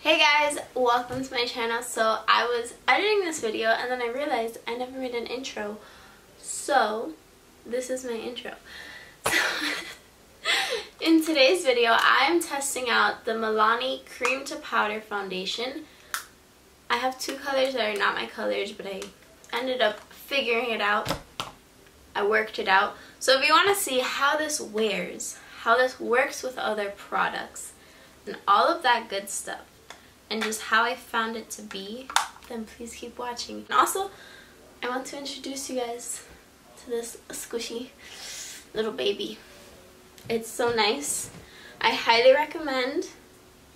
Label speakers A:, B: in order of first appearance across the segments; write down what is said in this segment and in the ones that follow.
A: Hey guys, welcome to my channel. So I was editing this video and then I realized I never made an intro. So this is my intro. So in today's video, I am testing out the Milani Cream to Powder Foundation. I have two colors that are not my colors, but I ended up figuring it out. I worked it out. So if you want to see how this wears, how this works with other products, and all of that good stuff, and just how I found it to be, then please keep watching. And also, I want to introduce you guys to this squishy little baby. It's so nice. I highly recommend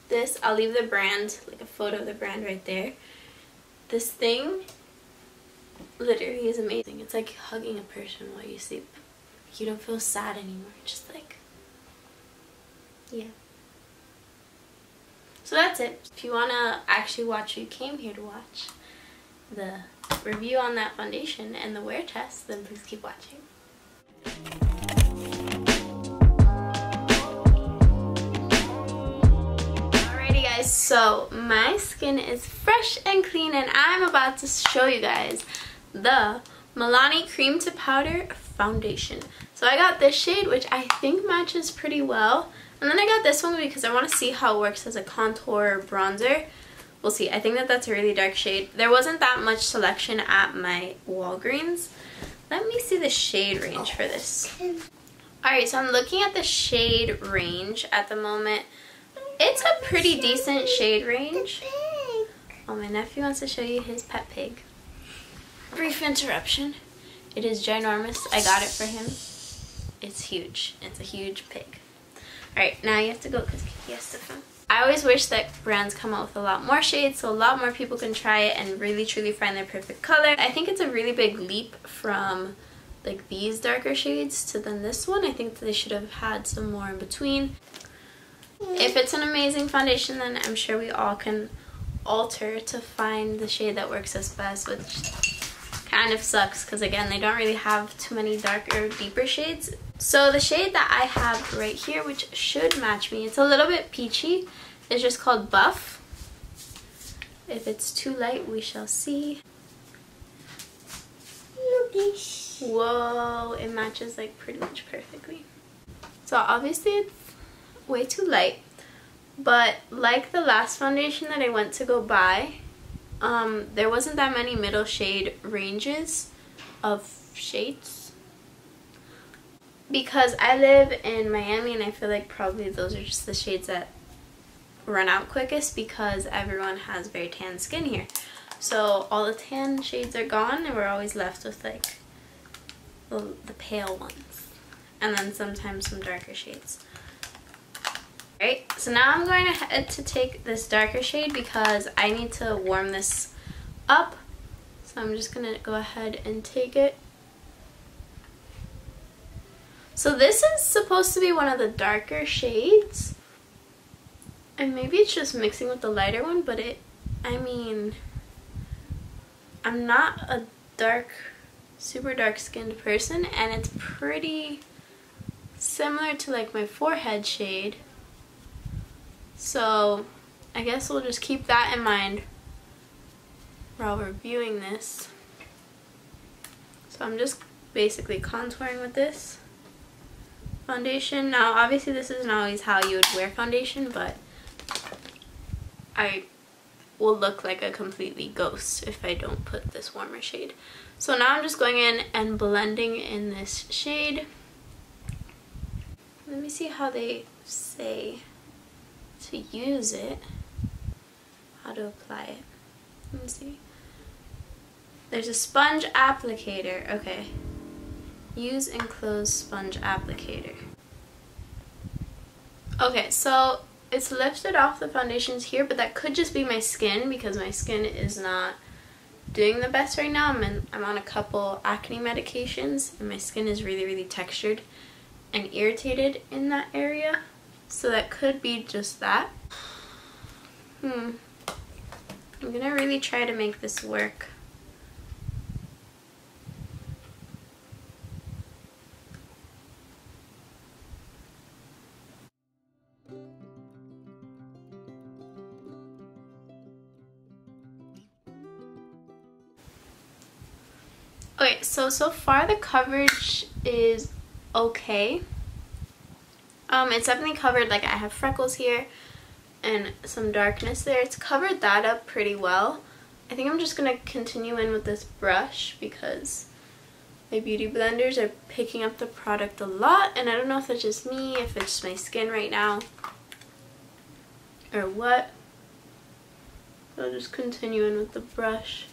A: this. I'll leave the brand, like a photo of the brand right there. This thing literally is amazing. It's like hugging a person while you sleep. You don't feel sad anymore. Just like, yeah. So that's it. If you want to actually watch what you came here to watch, the review on that foundation and the wear test, then please keep watching. Alrighty guys, so my skin is fresh and clean and I'm about to show you guys the Milani Cream to Powder Foundation. So I got this shade, which I think matches pretty well. And then I got this one because I want to see how it works as a contour bronzer. We'll see. I think that that's a really dark shade. There wasn't that much selection at my Walgreens. Let me see the shade range for this. Alright, so I'm looking at the shade range at the moment. It's a pretty decent shade range. Oh, my nephew wants to show you his pet pig. Brief interruption. It is ginormous. I got it for him. It's huge. It's a huge pig. Alright, now you have to go because he has to film. I always wish that brands come out with a lot more shades so a lot more people can try it and really truly find their perfect color. I think it's a really big leap from like these darker shades to then this one. I think that they should have had some more in between. If it's an amazing foundation, then I'm sure we all can alter to find the shade that works us best, which kind of sucks because again they don't really have too many darker, deeper shades. So the shade that I have right here, which should match me, it's a little bit peachy, it's just called Buff. If it's too light, we shall see. Whoa, it matches like pretty much perfectly. So obviously it's way too light, but like the last foundation that I went to go buy, there wasn't that many middle shade ranges of shades. Because I live in Miami and I feel like probably those are just the shades that run out quickest because everyone has very tan skin here. So all the tan shades are gone and we're always left with like the pale ones. And then sometimes some darker shades. Alright, so now I'm going ahead to take this darker shade because I need to warm this up. So I'm just going to go ahead and take it. So this is supposed to be one of the darker shades. And maybe it's just mixing with the lighter one, but I mean, I'm not a super dark skinned person and it's pretty similar to like my forehead shade. So I guess we'll just keep that in mind while reviewing this. So I'm just basically contouring with this foundation. Now obviously this isn't always how you would wear foundation, but I will look like a completely ghost if I don't put this warmer shade. So now I'm just going in and blending in this shade. Let me see how they say to use it, how to apply it. Let me see. There's a sponge applicator. Okay. Use enclosed sponge applicator. Okay, so it's lifted off the foundations here, but that could just be my skin because my skin is not doing the best right now. I'm on a couple acne medications and my skin is really, really textured and irritated in that area. So that could be just that. I'm gonna really try to make this work. Okay, so far the coverage is okay. It's definitely covered, like I have freckles here and some darkness there. It's covered that up pretty well. I think I'm just gonna continue in with this brush because my beauty blenders are picking up the product a lot, and I don't know if it's just me, if it's just my skin right now, or what. I'll just continue in with the brush.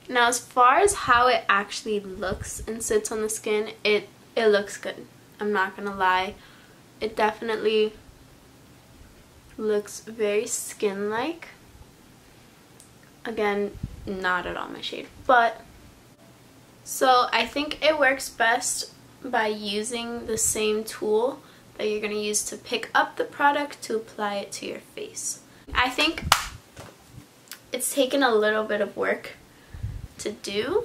A: Now, as far as how it actually looks and sits on the skin, it looks good. I'm not gonna lie. It definitely looks very skin-like. Again, not at all my shade, but so I think it works best by using the same tool that you're gonna use to pick up the product to apply it to your face. I think it's taken a little bit of work to do.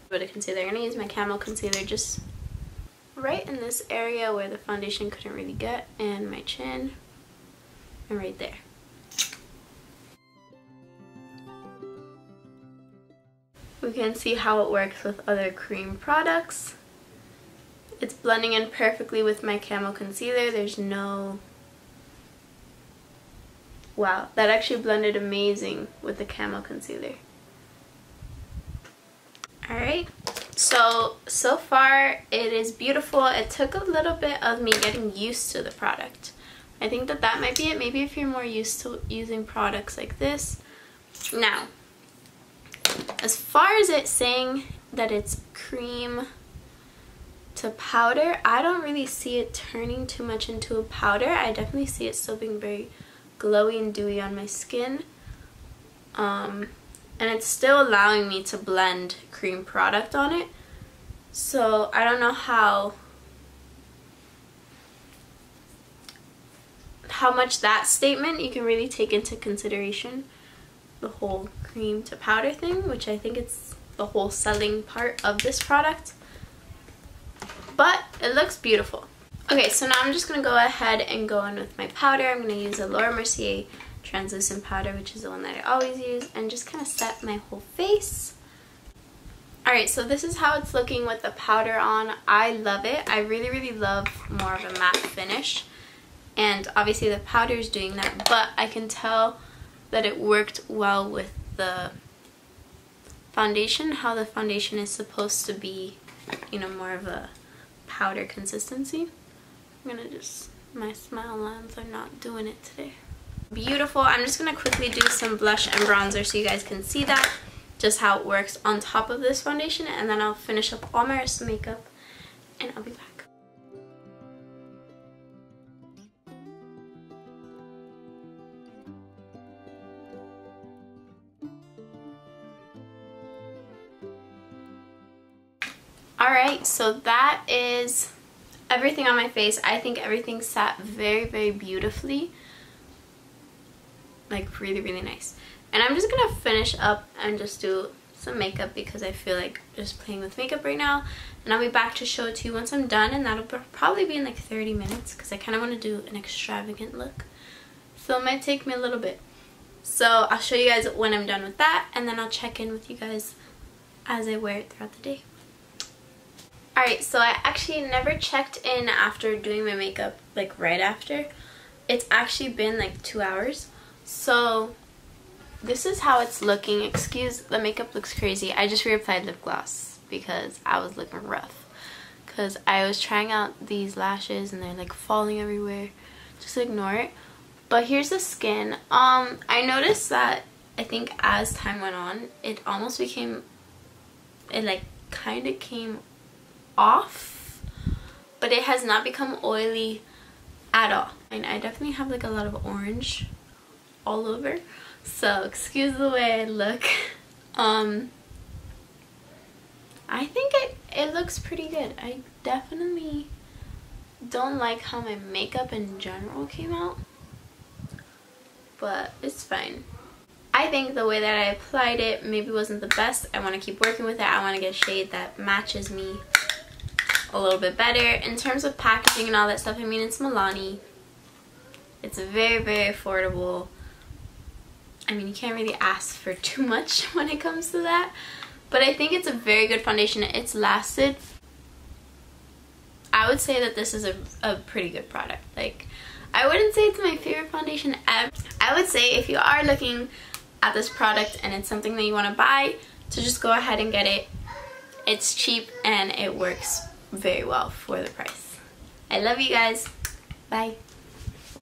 A: But a concealer, I'm gonna use my Camo concealer just right in this area where the foundation couldn't really get, and my chin, and right there. We can see how it works with other cream products. It's blending in perfectly with my Camo concealer. There's no... Wow, that actually blended amazing with the Camo concealer. Alright, so far it is beautiful. It took a little bit of me getting used to the product. I think that might be it. Maybe if you're more used to using products like this. Now, as far as it saying that it's cream to powder, I don't really see it turning too much into a powder. I definitely see it still being very glowy and dewy on my skin. And it's still allowing me to blend cream product on it. So I don't know how much that statement you can really take into consideration the whole cream to powder thing, which I think it's the whole selling part of this product. But it looks beautiful. Okay, so now I'm just going to go ahead and go in with my powder. I'm going to use a Laura Mercier translucent powder, which is the one that I always use, and just kind of set my whole face. Alright, so this is how it's looking with the powder on. I love it. I really love more of a matte finish, and obviously the powder is doing that, but I can tell that it worked well with the foundation, how the foundation is supposed to be, you know, more of a powder consistency. I'm gonna just, my smile lines are not doing it today. Beautiful. I'm just gonna quickly do some blush and bronzer so you guys can see that, just how it works on top of this foundation, and then I'll finish up all my rest of the makeup and I'll be back. Alright, so that is everything on my face. I think everything sat very beautifully. Like really nice. And I'm just gonna finish up and just do some makeup because I feel like just playing with makeup right now, and I'll be back to show it to you once I'm done, and that'll probably be in like 30 minutes because I kind of want to do an extravagant look, so it might take me a little bit. So I'll show you guys when I'm done with that, and then I'll check in with you guys as I wear it throughout the day. Alright, so I actually never checked in after doing my makeup, like right after. It's actually been like 2 hours. So this is how it's looking. Excuse, the makeup looks crazy. I just reapplied lip gloss because I was looking rough. Because I was trying out these lashes and they're like falling everywhere. Just ignore it. But here's the skin. I noticed that I think as time went on, it almost became, it like kind of came off. But it has not become oily at all. And I definitely have like a lot of orange all over, so excuse the way I look. I think it looks pretty good. I definitely don't like how my makeup in general came out, but it's fine. I think the way that I applied it maybe wasn't the best. I want to keep working with it. I want to get a shade that matches me a little bit better. In terms of packaging and all that stuff, I mean, it's Milani. It's very affordable. I mean, you can't really ask for too much when it comes to that. but I think it's a very good foundation. It's lasted. I would say that this is a pretty good product. Like, I wouldn't say it's my favorite foundation ever. I would say if you are looking at this product and it's something that you want to buy, to just go ahead and get it. It's cheap and it works very well for the price. I love you guys. Bye.